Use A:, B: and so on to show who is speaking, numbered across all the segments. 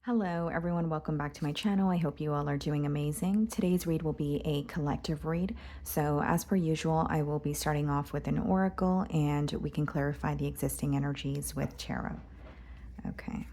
A: Hello, everyone. Welcome back to my channel. I hope you all are doing amazing. Today's read will be a collective read. So, as per usual, I will be starting off with an oracle and we can clarify the existing energies with tarot. Okay.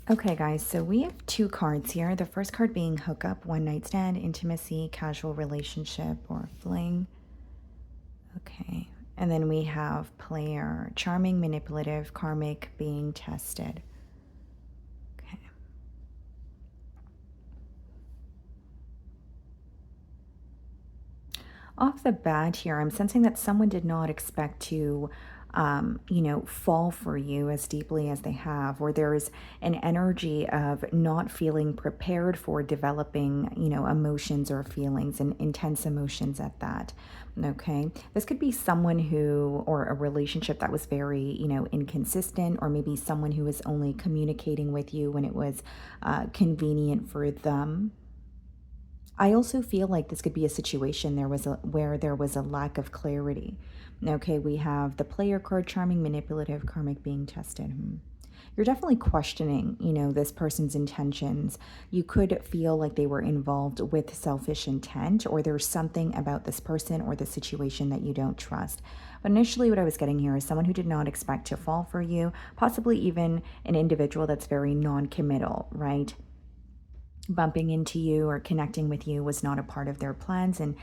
A: Okay, guys, so we have two cards here. The first card being hookup, one night stand, intimacy, casual relationship, or fling. Okay. And then we have player, charming, manipulative, karmic, being tested. Okay. Off the bat here, I'm sensing that someone did not expect to, fall for you as deeply as they have, or there is an energy of not feeling prepared for developing, emotions or feelings and intense emotions at that. Okay. This could be someone who, or a relationship that was very, inconsistent, or maybe someone who was only communicating with you when it was convenient for them. I also feel like this could be a situation where there was a lack of clarity. Okay, we have the player card, charming, manipulative, karmic, being tested. You're definitely questioning, this person's intentions. You could feel like they were involved with selfish intent, or there's something about this person or the situation that you don't trust. But initially, what I was getting here is someone who did not expect to fall for you, possibly even an individual that's very non-committal, right? Bumping into you or connecting with you was not a part of their plans, and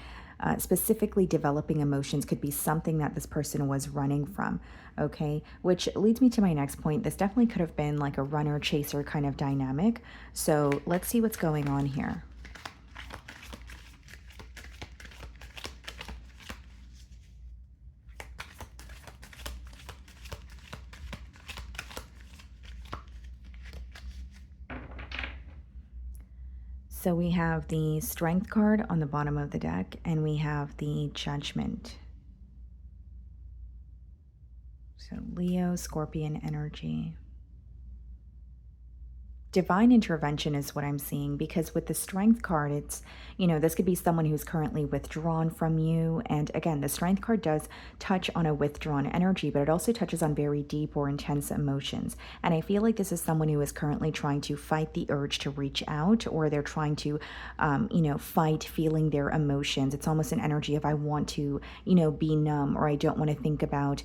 A: specifically developing emotions could be something that this person was running from. Okay, which leads me to my next point. This definitely could have been like a runner chaser kind of dynamic. So let's see what's going on here. So we have the Strength card on the bottom of the deck, and we have the Judgment. So Leo, Scorpion energy. Divine intervention is what I'm seeing, because with the Strength card, it's, this could be someone who's currently withdrawn from you. And again, the Strength card does touch on a withdrawn energy, but it also touches on very deep or intense emotions. And I feel like this is someone who is currently trying to fight the urge to reach out, or they're trying to, fight feeling their emotions. It's almost an energy of, I want to, be numb, or I don't want to think about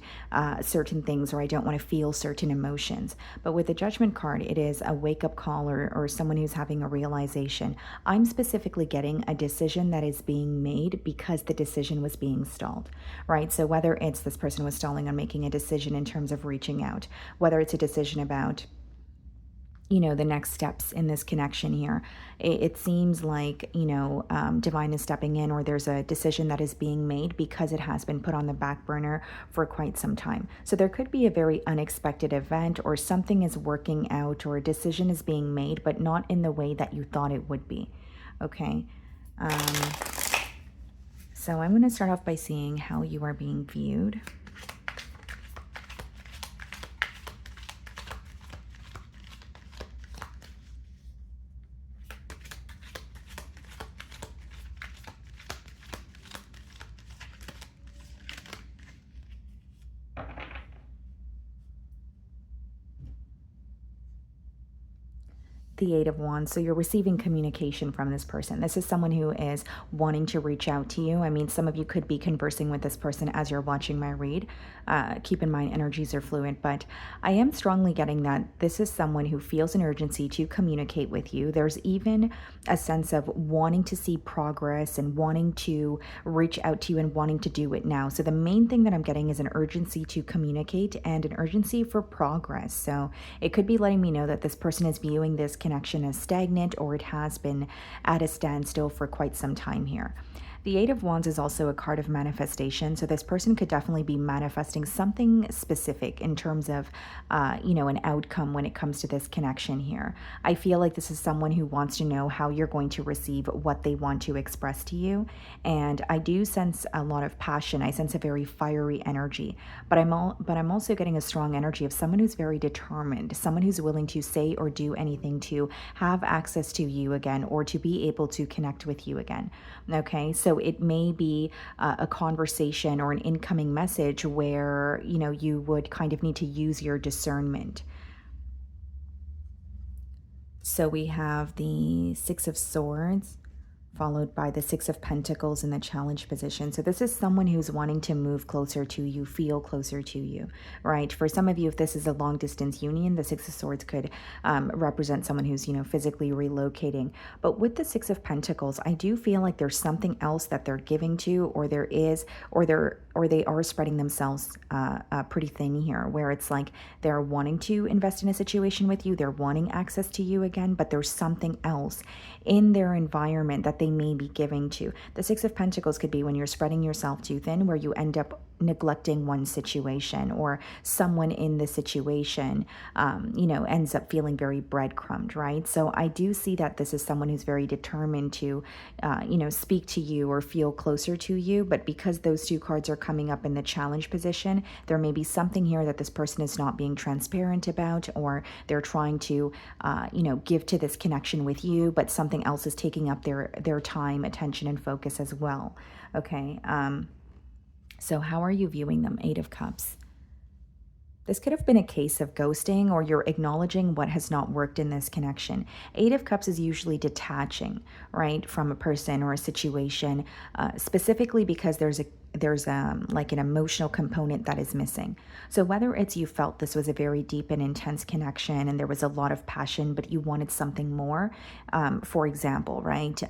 A: certain things, or I don't want to feel certain emotions. But with the Judgment card, it is a wake up call, or someone who's having a realization. I'm specifically getting a decision that is being made because the decision was being stalled, right? So whether it's this person was stalling on making a decision in terms of reaching out, whether it's a decision about the next steps in this connection here. It seems like, divine is stepping in, or there's a decision that is being made because it has been put on the back burner for quite some time. So there could be a very unexpected event, or something is working out, or a decision is being made, but not in the way that you thought it would be. Okay. So I'm going to start off by seeing how you are being viewed. The Eight of Wands. So you're receiving communication from this person. This is someone who is wanting to reach out to you. I mean, some of you could be conversing with this person as you're watching my read. Keep in mind, energies are fluid, but I am strongly getting that this is someone who feels an urgency to communicate with you. There's even a sense of wanting to see progress and wanting to reach out to you and wanting to do it now. So the main thing that I'm getting is an urgency to communicate and an urgency for progress. So it could be letting me know that this person is viewing this connection as stagnant, or it has been at a standstill for quite some time here. The Eight of Wands is also a card of manifestation. So this person could definitely be manifesting something specific in terms of, an outcome when it comes to this connection here. I feel like this is someone who wants to know how you're going to receive what they want to express to you. And I do sense a lot of passion. I sense a very fiery energy, but I'm also getting a strong energy of someone who's very determined, someone who's willing to say or do anything to have access to you again or to be able to connect with you again. Okay, so it may be a conversation or an incoming message where, you would kind of need to use your discernment. So we have the Six of Swords, followed by the Six of Pentacles in the challenge position. So this is someone who's wanting to move closer to you, feel closer to you, right? For some of you, if this is a long distance union, the Six of Swords could represent someone who's, physically relocating. But with the Six of Pentacles, I do feel like there's something else that they're giving to, or there is, or they are spreading themselves pretty thin here, where it's like they're wanting to invest in a situation with you, they're wanting access to you again, but there's something else in their environment that they may be giving to. The Six of Pentacles could be when you're spreading yourself too thin, where you end up neglecting one situation, or someone in the situation, ends up feeling very breadcrumbed, right? So I do see that this is someone who's very determined to, speak to you or feel closer to you. But because those two cards are coming up in the challenge position, there may be something here that this person is not being transparent about, or they're trying to, give to this connection with you, but something else is taking up their time, attention, and focus as well. Okay. So how are you viewing them? Eight of Cups. This could have been a case of ghosting, or you're acknowledging what has not worked in this connection. Eight of Cups is usually detaching, right, from a person or a situation, specifically because there's like an emotional component that is missing. So whether it's you felt this was a very deep and intense connection and there was a lot of passion, but you wanted something more, for example, right?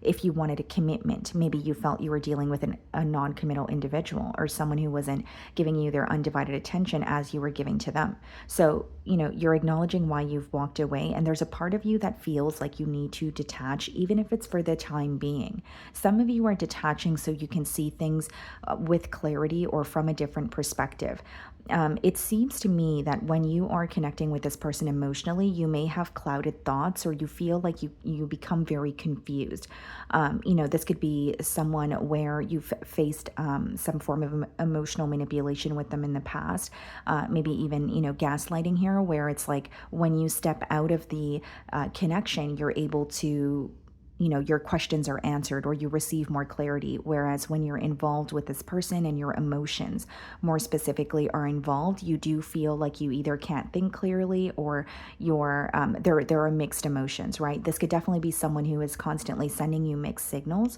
A: If you wanted a commitment, maybe you felt you were dealing with a non-committal individual, or someone who wasn't giving you their undivided attention as you were giving to them. So, you're acknowledging why you've walked away, and there's a part of you that feels like you need to detach, even if it's for the time being. Some of you are detaching so you can see things with clarity or from a different perspective. It seems to me that when you are connecting with this person emotionally, you may have clouded thoughts, or you feel like you become very confused. This could be someone where you've faced some form of emotional manipulation with them in the past, maybe even, gaslighting here, where it's like when you step out of the connection, you're able to, your questions are answered, or you receive more clarity. Whereas when you're involved with this person and your emotions more specifically are involved, you do feel like you either can't think clearly, or there are mixed emotions, right? This could definitely be someone who is constantly sending you mixed signals.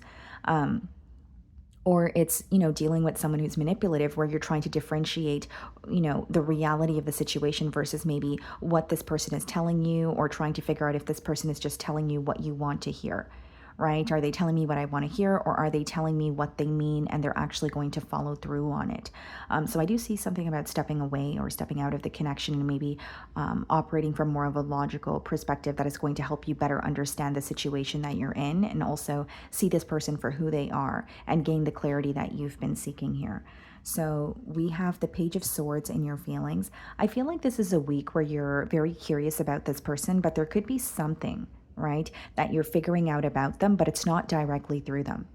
A: Or it's, dealing with someone who's manipulative, where you're trying to differentiate, the reality of the situation versus maybe what this person is telling you, or trying to figure out if this person is just telling you what you want to hear, right? Are they telling me what I want to hear, or are they telling me what they mean and they're actually going to follow through on it? So I do see something about stepping away or stepping out of the connection, and maybe operating from more of a logical perspective that is going to help you better understand the situation that you're in, and also see this person for who they are and gain the clarity that you've been seeking here. So we have the Page of Swords in your feelings. I feel like this is a week where you're very curious about this person, but there could be something, right, that you're figuring out about them, but it's not directly through them.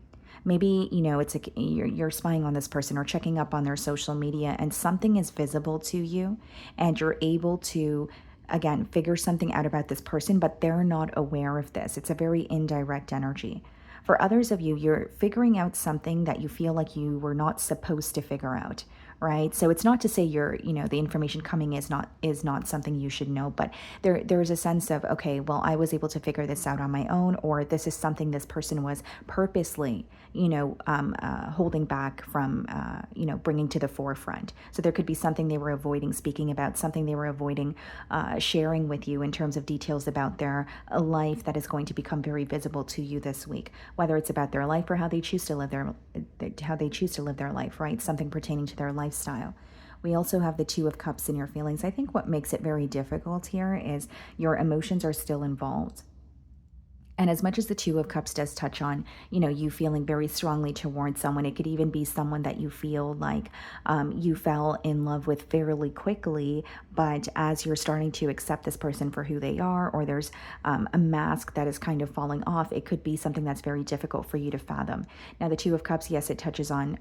A: Maybe, it's like you're spying on this person or checking up on their social media, and something is visible to you, and you're able to, again, figure something out about this person, but they're not aware of this. It's a very indirect energy. For others of you, you're figuring out something that you feel like you were not supposed to figure out, right? So it's not to say the information coming is not something you should know, but there's a sense of, okay, well, I was able to figure this out on my own, or this is something this person was purposely, holding back from, bringing to the forefront. So there could be something they were avoiding speaking about, something they were avoiding sharing with you in terms of details about their life that is going to become very visible to you this week, whether it's about their life or how they choose to live their life, right? Something pertaining to their lifestyle. We also have the Two of Cups in your feelings. I think what makes it very difficult here is your emotions are still involved. And as much as the Two of Cups does touch on, you feeling very strongly towards someone, it could even be someone that you feel like you fell in love with fairly quickly. But as you're starting to accept this person for who they are, or there's a mask that is kind of falling off, it could be something that's very difficult for you to fathom. Now, the Two of Cups, yes, it touches on,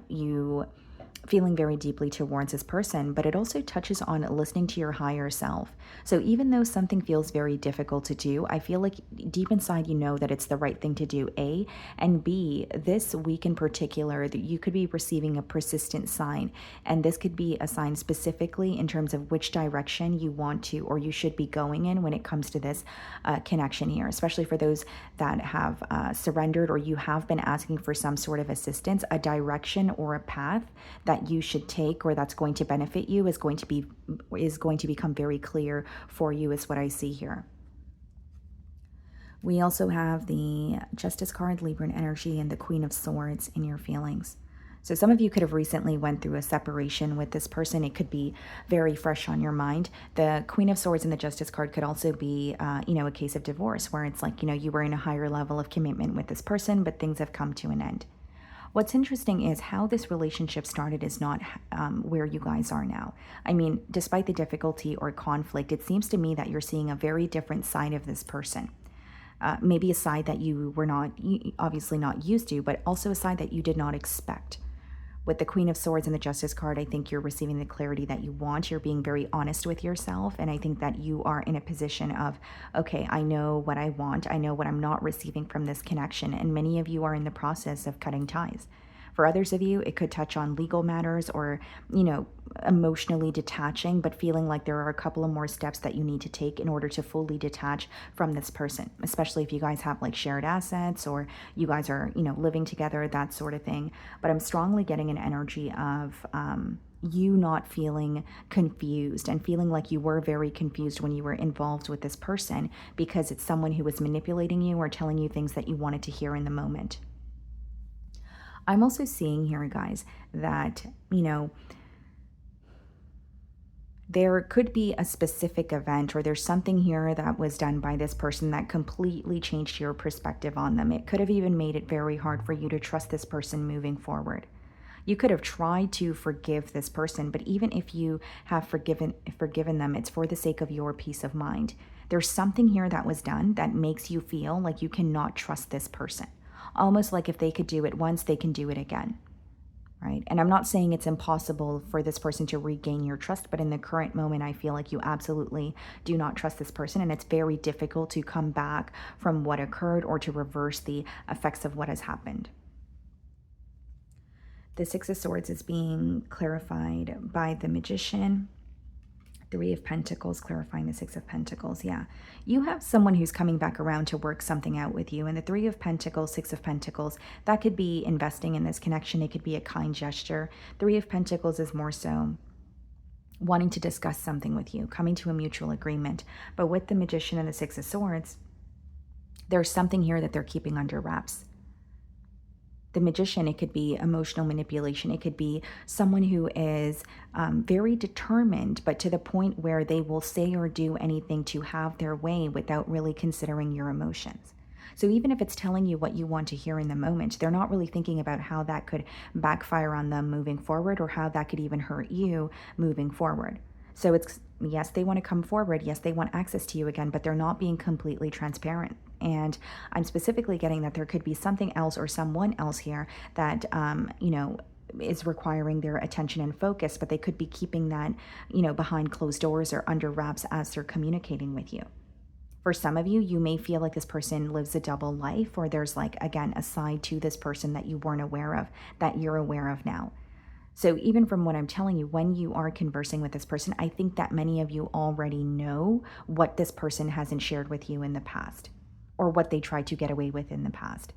A: you feeling very deeply towards this person, but it also touches on listening to your higher self. So even though something feels very difficult to do, I feel like deep inside you know that it's the right thing to do, A, and B, this week in particular, that you could be receiving a persistent sign, and this could be a sign specifically in terms of which direction you want to or you should be going in when it comes to this connection here, especially for those that have surrendered or you have been asking for some sort of assistance. A direction or a path that you should take or that's going to benefit you is going to become very clear for you, is what I see here. We also have the Justice card, Libran energy, and the Queen of Swords in your feelings. So some of you could have recently went through a separation with this person. It could be very fresh on your mind. The Queen of Swords and the Justice card could also be, a case of divorce where it's like, you were in a higher level of commitment with this person, but things have come to an end. What's interesting is how this relationship started is not where you guys are now. I mean, despite the difficulty or conflict, it seems to me that you're seeing a very different side of this person. Maybe a side that you were obviously not used to, but also a side that you did not expect. With the Queen of Swords and the Justice card, I think you're receiving the clarity that you want. You're being very honest with yourself. And I think that you are in a position of, okay, I know what I want. I know what I'm not receiving from this connection. And many of you are in the process of cutting ties. For others of you, it could touch on legal matters or, emotionally detaching, but feeling like there are a couple of more steps that you need to take in order to fully detach from this person, especially if you guys have like shared assets or you guys are, living together, that sort of thing. But I'm strongly getting an energy of you not feeling confused and feeling like you were very confused when you were involved with this person because it's someone who was manipulating you or telling you things that you wanted to hear in the moment. I'm also seeing here, guys, that, there could be a specific event or there's something here that was done by this person that completely changed your perspective on them. It could have even made it very hard for you to trust this person moving forward. You could have tried to forgive this person, but even if you have forgiven them, it's for the sake of your peace of mind. There's something here that was done that makes you feel like you cannot trust this person. Almost like if they could do it once, they can do it again, right? And I'm not saying it's impossible for this person to regain your trust, but in the current moment, I feel like you absolutely do not trust this person, and it's very difficult to come back from what occurred or to reverse the effects of what has happened. The Six of Swords is being clarified by the Magician. Three of Pentacles, clarifying the Six of Pentacles. Yeah, you have someone who's coming back around to work something out with you. And the Three of Pentacles, Six of Pentacles, that could be investing in this connection. It could be a kind gesture. Three of Pentacles is more so wanting to discuss something with you, coming to a mutual agreement. But with the Magician and the Six of Swords, there's something here that they're keeping under wraps. The Magician, it could be emotional manipulation. It could be someone who is very determined, but to the point where they will say or do anything to have their way without really considering your emotions. So even if it's telling you what you want to hear in the moment, they're not really thinking about how that could backfire on them moving forward or how that could even hurt you moving forward. So it's, yes, they want to come forward. Yes, they want access to you again, but they're not being completely transparent. And I'm specifically getting that there could be something else or someone else here that, is requiring their attention and focus, but they could be keeping that, behind closed doors or under wraps as they're communicating with you. For some of you, you may feel like this person lives a double life, or there's like, again, a side to this person that you weren't aware of, that you're aware of now. So even from what I'm telling you, when you are conversing with this person, I think that many of you already know what this person hasn't shared with you in the past or what they tried to get away with in the past,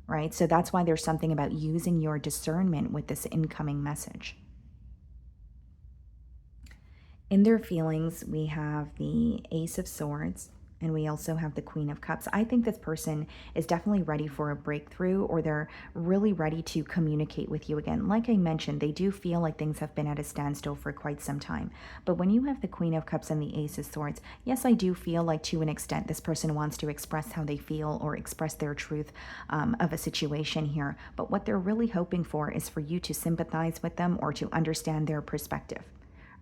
A: right? So that's why there's something about using your discernment with this incoming message. In their feelings, we have the Ace of Swords And we also have the Queen of Cups. I think this person is definitely ready for a breakthrough, or they're really ready to communicate with you again. Like I mentioned, they do feel like things have been at a standstill for quite some time. But when you have the Queen of Cups and the Ace of Swords, yes, I do feel like to an extent this person wants to express how they feel or express their truth of a situation here. But what they're really hoping for is for you to sympathize with them or to understand their perspective.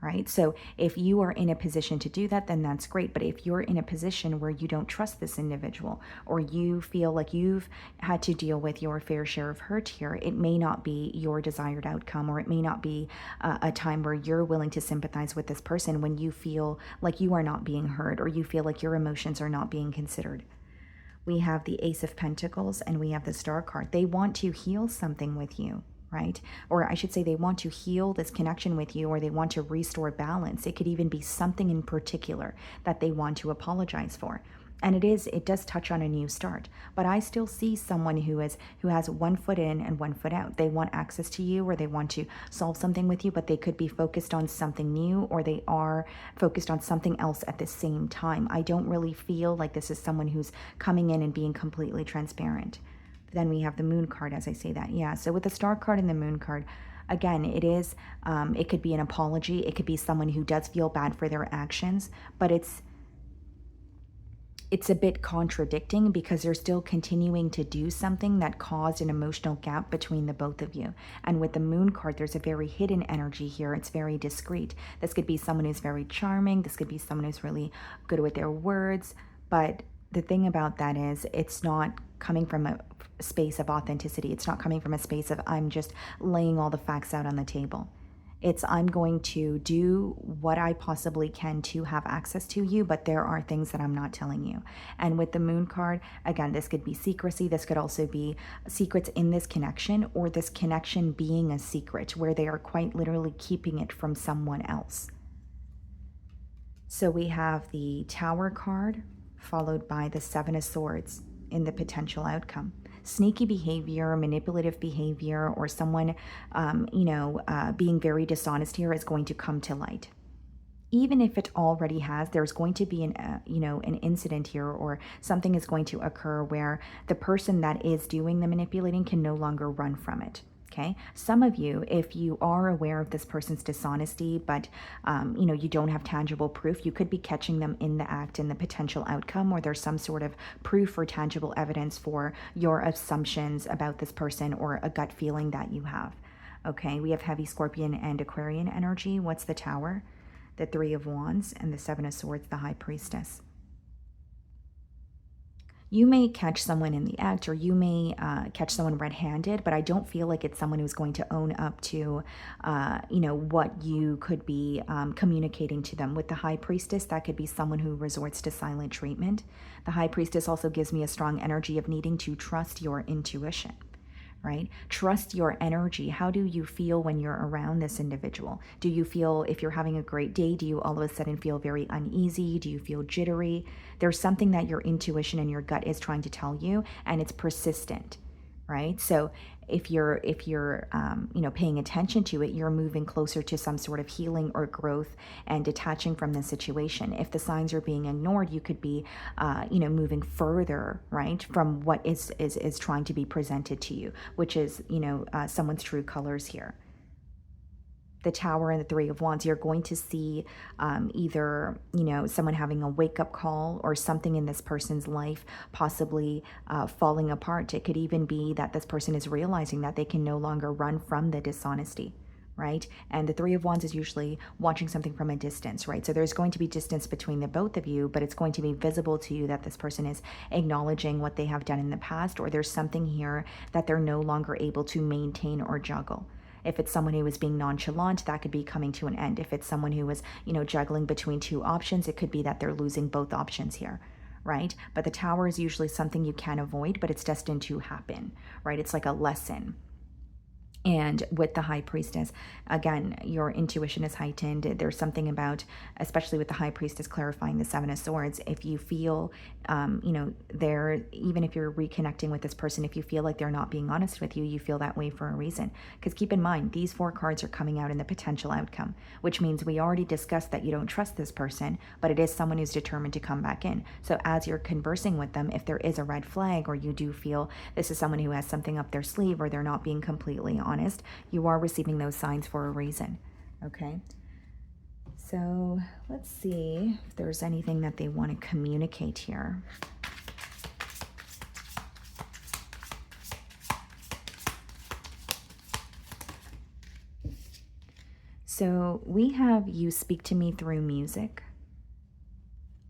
A: Right? So if you are in a position to do that, then that's great. But if you're in a position where you don't trust this individual, or you feel like you've had to deal with your fair share of hurt here, it may not be your desired outcome, or it may not be a time where you're willing to sympathize with this person when you feel like you are not being heard, or you feel like your emotions are not being considered. We have the Ace of Pentacles and we have the Star card. They want to heal something with you, right? Or I should say they want to heal this connection with you, or they want to restore balance. It could even be something in particular that they want to apologize for. And it does touch on a new start. But I still see someone who has one foot in and one foot out. They want access to you, or they want to solve something with you, but they could be focused on something new, or they are focused on something else at the same time. I don't really feel like this is someone who's coming in and being completely transparent. Then we have the Moon card, as I say that. Yeah, so with the Star card and the Moon card, again, it could be an apology. It could be someone who does feel bad for their actions, but it's a bit contradicting because they're still continuing to do something that caused an emotional gap between the both of you. And with the Moon card, there's a very hidden energy here. It's very discreet. This could be someone who's very charming. This could be someone who's really good with their words. But the thing about that is it's not coming from a space of authenticity. It's not coming from a space of I'm just laying all the facts out on the table. It's I'm going to do what I possibly can to have access to you, but there are things that I'm not telling you. And with the Moon card, again, this could be secrecy. This could also be secrets in this connection, or this connection being a secret where they are quite literally keeping it from someone else. So we have the Tower card followed by the Seven of Swords in the potential outcome. Sneaky behavior, manipulative behavior, or someone, being very dishonest here is going to come to light. Even if it already has, there's going to be an incident here, or something is going to occur where the person that is doing the manipulating can no longer run from it. Okay, some of you, if you are aware of this person's dishonesty, but you don't have tangible proof, you could be catching them in the act, in the potential outcome, or there's some sort of proof or tangible evidence for your assumptions about this person, or a gut feeling that you have. Okay, we have heavy Scorpion and Aquarian energy. What's the Tower? The Three of Wands, and the Seven of Swords, the High Priestess. You may catch someone in the act, or you may catch someone red-handed, but I don't feel like it's someone who's going to own up to, what you could be communicating to them. With the High Priestess, that could be someone who resorts to silent treatment. The High Priestess also gives me a strong energy of needing to trust your intuition. Right? Trust your energy. How do you feel when you're around this individual? Do you feel, if you're having a great day, do you all of a sudden feel very uneasy? Do you feel jittery? There's something that your intuition and your gut is trying to tell you, and it's persistent, right? So if you're paying attention to it, you're moving closer to some sort of healing or growth and detaching from the situation. If the signs are being ignored, you could be moving further, right, from what is trying to be presented to you, which is someone's true colors here. The Tower and the Three of Wands, you're going to see either, someone having a wake-up call, or something in this person's life possibly falling apart. It could even be that this person is realizing that they can no longer run from the dishonesty, right? And the Three of Wands is usually watching something from a distance, right? So there's going to be distance between the both of you, but it's going to be visible to you that this person is acknowledging what they have done in the past, or there's something here that they're no longer able to maintain or juggle. If it's someone who was being nonchalant, that could be coming to an end. If it's someone who was, juggling between two options, it could be that they're losing both options here, right? But the Tower is usually something you can't avoid, but it's destined to happen, right? It's like a lesson. And with the high priestess, again, your intuition is heightened. There's something about, especially with the high priestess clarifying the seven of swords, if you feel, they're, even if you're reconnecting with this person, if you feel like they're not being honest with you, you feel that way for a reason. Because keep in mind, these four cards are coming out in the potential outcome, which means we already discussed that you don't trust this person, but it is someone who's determined to come back in. So as you're conversing with them, if there is a red flag, or you do feel this is someone who has something up their sleeve, or they're not being completely honest, you are receiving those signs for a reason. Okay, so let's see if there's anything that they want to communicate here. So we have you speak to me through music.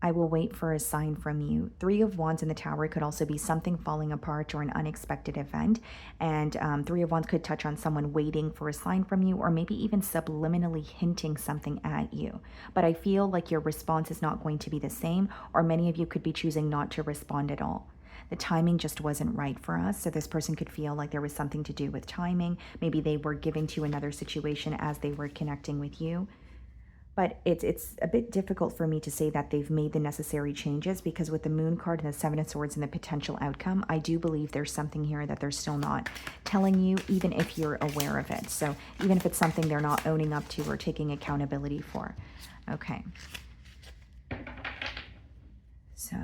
A: I will wait for a sign from you. Three of Wands in the Tower could also be something falling apart or an unexpected event. And Three of Wands could touch on someone waiting for a sign from you, or maybe even subliminally hinting something at you. But I feel like your response is not going to be the same, or many of you could be choosing not to respond at all. The timing just wasn't right for us. So this person could feel like there was something to do with timing. Maybe they were giving to another situation as they were connecting with you. But it's a bit difficult for me to say that they've made the necessary changes, because with the Moon card and the Seven of Swords and the potential outcome, I do believe there's something here that they're still not telling you, even if you're aware of it. So even if it's something they're not owning up to or taking accountability for. Okay. So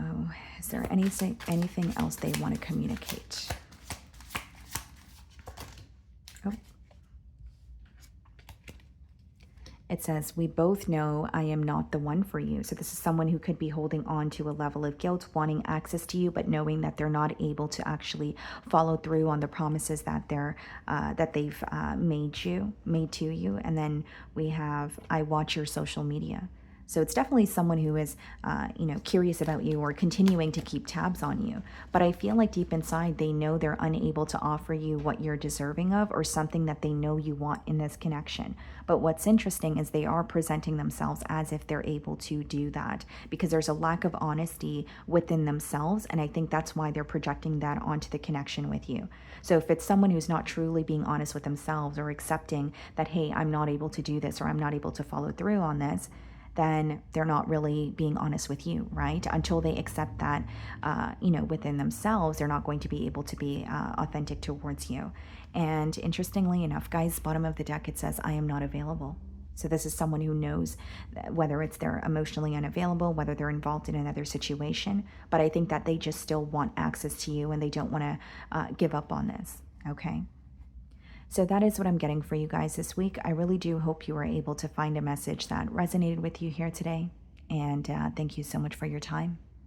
A: is there anything else they want to communicate? Oh. It says, we both know I am not the one for you. So this is someone who could be holding on to a level of guilt, wanting access to you, but knowing that they're not able to actually follow through on the promises that they've made to you. And then we have, I watch your social media. So it's definitely someone who is, curious about you or continuing to keep tabs on you. But I feel like deep inside, they know they're unable to offer you what you're deserving of, or something that they know you want in this connection. But what's interesting is they are presenting themselves as if they're able to do that, because there's a lack of honesty within themselves. And I think that's why they're projecting that onto the connection with you. So if it's someone who's not truly being honest with themselves, or accepting that, hey, I'm not able to do this, or I'm not able to follow through on this, then they're not really being honest with you, right? Until they accept that, within themselves, they're not going to be able to be authentic towards you. And interestingly enough, guys, bottom of the deck, it says, I am not available. So this is someone who knows whether it's they're emotionally unavailable, whether they're involved in another situation. But I think that they just still want access to you, and they don't want to give up on this, okay? So that is what I'm getting for you guys this week. I really do hope you were able to find a message that resonated with you here today. And thank you so much for your time.